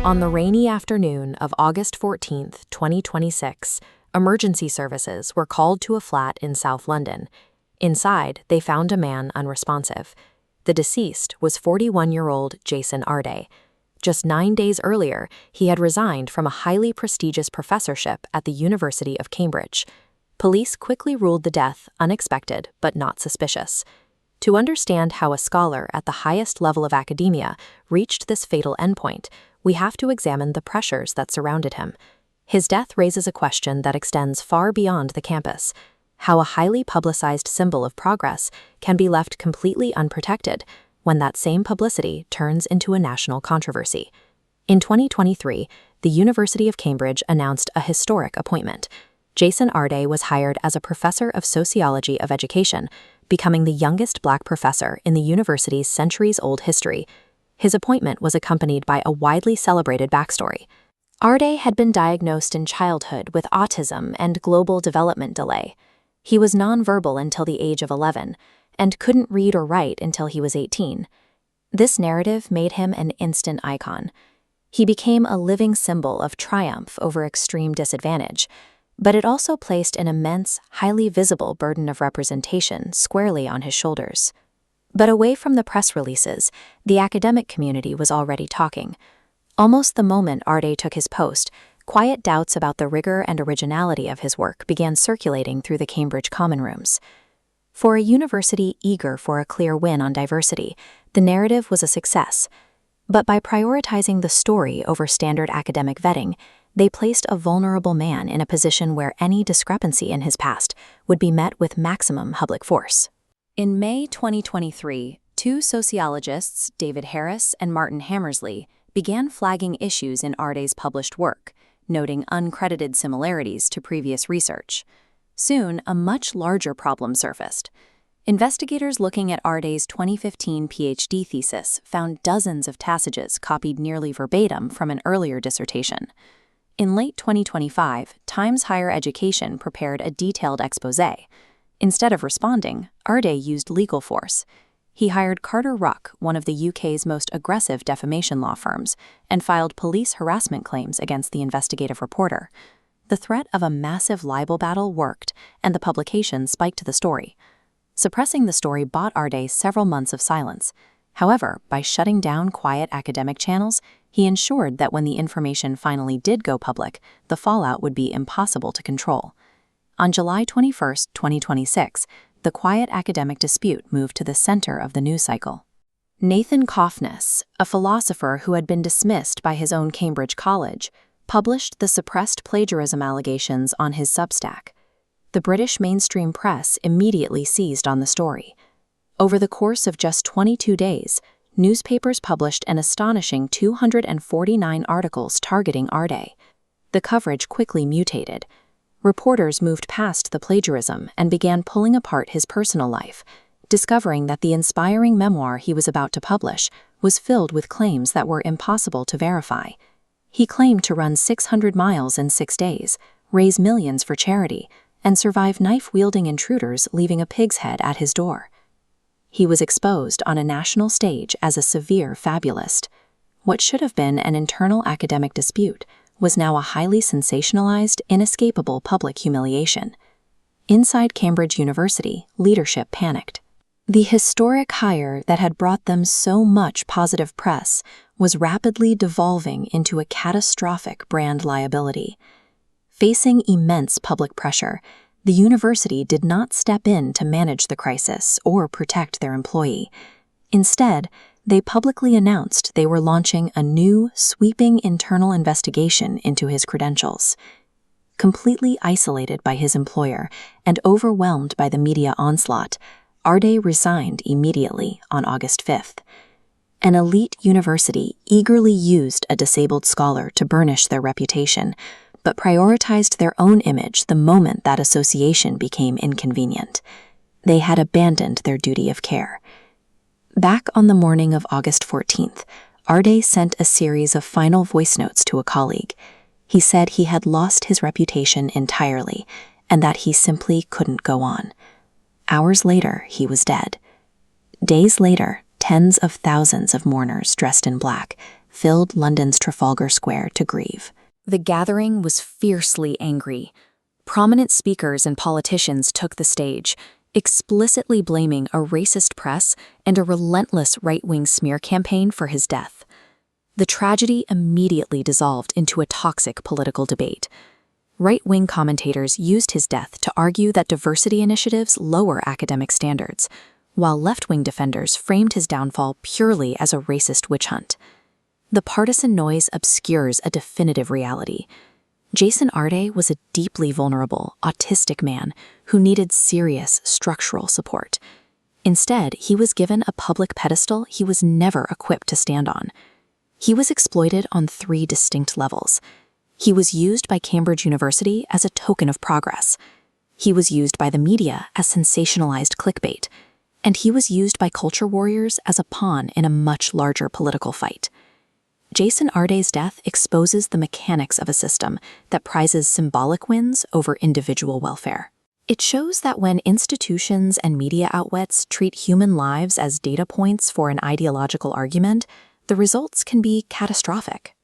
On the rainy afternoon of August 14, 2026, emergency services were called to a flat in South London. Inside, they found a man unresponsive. The deceased was 41-year-old Jason Arday. Just 9 days earlier, he had resigned from a highly prestigious professorship at the University of Cambridge. Police quickly ruled the death unexpected but not suspicious. To understand how a scholar at the highest level of academia reached this fatal endpoint, we have to examine the pressures that surrounded him. His death raises a question that extends far beyond the campus: how a highly publicized symbol of progress can be left completely unprotected when that same publicity turns into a national controversy. In 2023, the University of Cambridge announced a historic appointment. Jason Arday was hired as a professor of sociology of education, becoming the youngest Black professor in the university's centuries-old history. His appointment was accompanied by a widely celebrated backstory. Arday had been diagnosed in childhood with autism and global development delay. He was nonverbal until the age of 11 and couldn't read or write until he was 18. This narrative made him an instant icon. He became a living symbol of triumph over extreme disadvantage, but it also placed an immense, highly visible burden of representation squarely on his shoulders. But away from the press releases, the academic community was already talking. Almost the moment Arday took his post, quiet doubts about the rigor and originality of his work began circulating through the Cambridge common rooms. For a university eager for a clear win on diversity, the narrative was a success. But by prioritizing the story over standard academic vetting, they placed a vulnerable man in a position where any discrepancy in his past would be met with maximum public force. In May 2023, two sociologists, David Harris and Martin Hammersley, began flagging issues in Arday's published work, noting uncredited similarities to previous research. Soon, a much larger problem surfaced. Investigators looking at Arday's 2015 PhD thesis found dozens of passages copied nearly verbatim from an earlier dissertation. In late 2025, Times Higher Education prepared a detailed exposé. Instead of responding, Arday used legal force. He hired Carter Ruck, one of the UK's most aggressive defamation law firms, and filed police harassment claims against the investigative reporter. The threat of a massive libel battle worked, and the publication spiked the story. Suppressing the story bought Arday several months of silence. However, by shutting down quiet academic channels, he ensured that when the information finally did go public, the fallout would be impossible to control. On July 21, 2026, the quiet academic dispute moved to the center of the news cycle. Nathan Coffness, a philosopher who had been dismissed by his own Cambridge college, published the suppressed plagiarism allegations on his Substack. The British mainstream press immediately seized on the story. Over the course of just 22 days, newspapers published an astonishing 249 articles targeting Arday. The coverage quickly mutated. Reporters moved past the plagiarism and began pulling apart his personal life, discovering that the inspiring memoir he was about to publish was filled with claims that were impossible to verify. He claimed to run 600 miles in 6 days, raise millions for charity, and survive knife-wielding intruders leaving a pig's head at his door. He was exposed on a national stage as a severe fabulist. What should have been an internal academic dispute was now a highly sensationalized, inescapable public humiliation. Inside Cambridge University, leadership panicked. The historic hire that had brought them so much positive press was rapidly devolving into a catastrophic brand liability. Facing immense public pressure, the university did not step in to manage the crisis or protect their employee. Instead, they publicly announced they were launching a new, sweeping internal investigation into his credentials. Completely isolated by his employer and overwhelmed by the media onslaught, Arday resigned immediately on August 5th. An elite university eagerly used a disabled scholar to burnish their reputation, but prioritized their own image the moment that association became inconvenient. They had abandoned their duty of care. Back on the morning of August 14th, Arday sent a series of final voice notes to a colleague. He said he had lost his reputation entirely and that he simply couldn't go on. Hours later, he was dead. Days later, tens of thousands of mourners dressed in black filled London's Trafalgar Square to grieve. The gathering was fiercely angry. Prominent speakers and politicians took the stage, explicitly blaming a racist press and a relentless right-wing smear campaign for his death. The tragedy immediately dissolved into a toxic political debate. Right-wing commentators used his death to argue that diversity initiatives lower academic standards, while left-wing defenders framed his downfall purely as a racist witch hunt. The partisan noise obscures a definitive reality. Jason Arday was a deeply vulnerable, autistic man who needed serious structural support. Instead, he was given a public pedestal he was never equipped to stand on. He was exploited on 3 distinct levels. He was used by Cambridge University as a token of progress. He was used by the media as sensationalized clickbait. And he was used by culture warriors as a pawn in a much larger political fight. Jason Arday's death exposes the mechanics of a system that prizes symbolic wins over individual welfare. It shows that when institutions and media outlets treat human lives as data points for an ideological argument, the results can be catastrophic.